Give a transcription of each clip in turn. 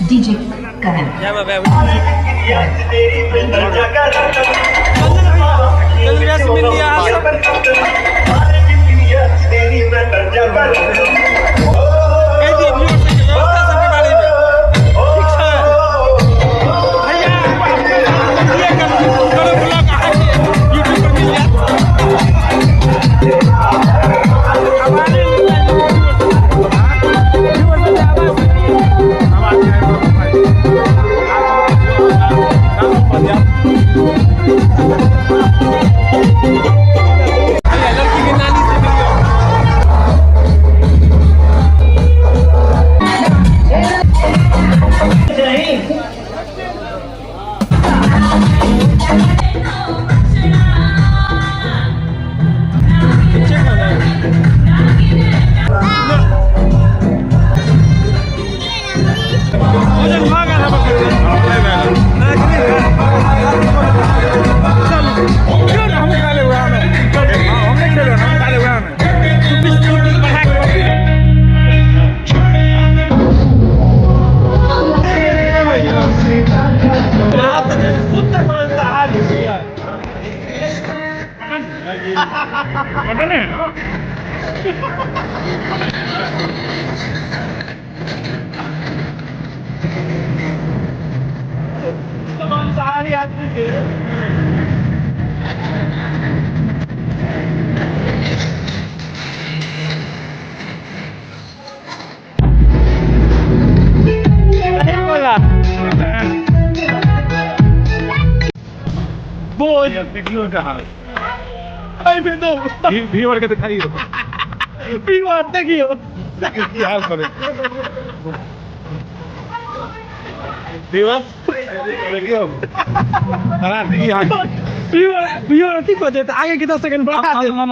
DJ Karan. Viewer কে দেখাই viewer দেখিও কি হাল করে ভিউয়ার দেখিও তারা দেখি হাল ভিউয়ার ঠিক আছে আগে কি 10 সেকেন্ড বাড়া দে না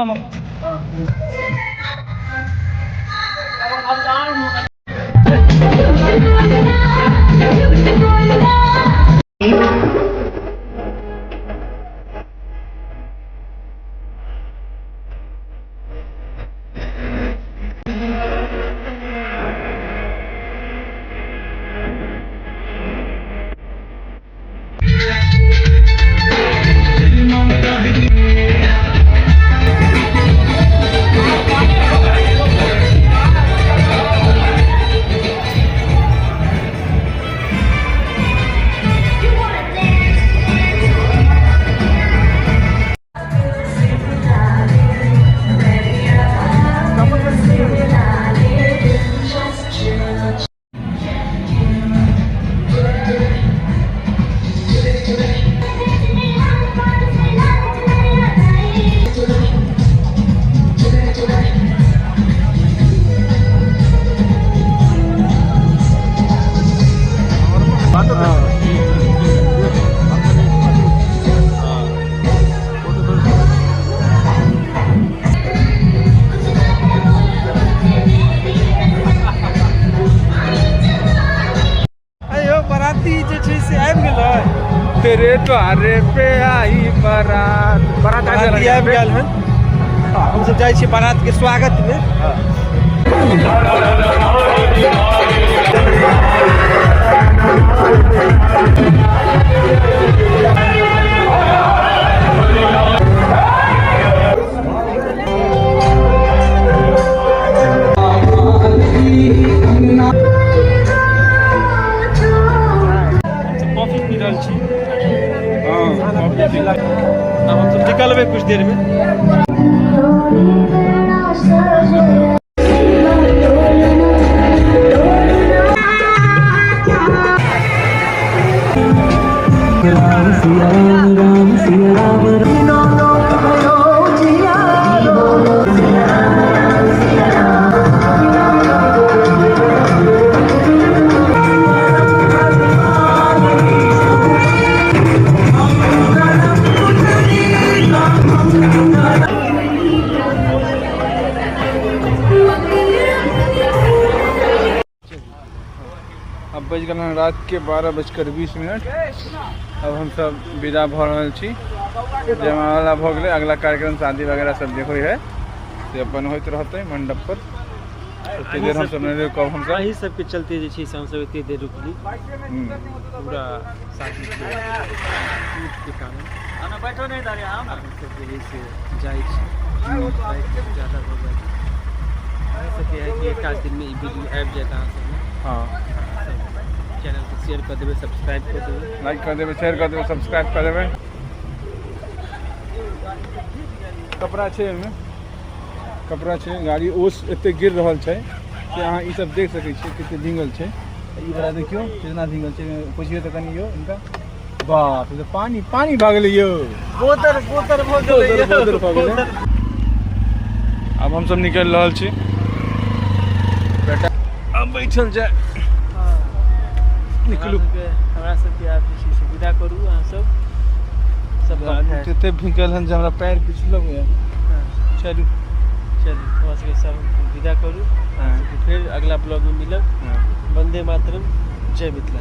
तेरे द्वारे पे आई बारात बारात आबि गेल हन हम सब जाय छी बारात के स्वागत में अब हम सब निकलबे कुछ देर में अब बज गल रात के 12:20। अब हम सब विदा भ रहल छी जयमाला भ गेलै अगला कार्यक्रम शादी वगैरह सब देखो है से अपन होइत रहते मंडप पर। ओते देर हम सब नहीं रुकब हम सब अही सबके चलते जे छै से हम सब एते देर रुकली पूरा शादी के कारण आना बैठो नहीं दारे आओ ना हम सब जे से जाइ छी ज्यादा हो जाए सके है कि एक आध दिन में ई वीडियो आबि जाए अहाँ सब हां चैनल को शेयर कर देबै सब्सक्राइब कर देबै लाइक कर देबै शेयर कर देबै सब्सक्राइब कर देबै कपड़ा छै ओहिमे कपड़ा छै गाड़ी ओस एते गिर रहल छै कि अहाँ ई सब देख सकै छियै कते भींगल छै ई बड़ा देखियो कितना भींगल छै पूछियो त कनी यो इनका बाप रे पानी पानी भाग गेलै यो बोतर बोतर भो गेलै बोतर भाग गेलै अब हम सब निकल रहल छी बेटा अब बैठल जाए निकलू हमरा सबके आब जे छै से विदा करू अहाँ सब तते भींगल हन जे हमरा पैर पिछलक है चलू हमरा सबके सब विदा करू फिर अगला ब्लॉग में मिलब वंदे मातरम जय मिथिला।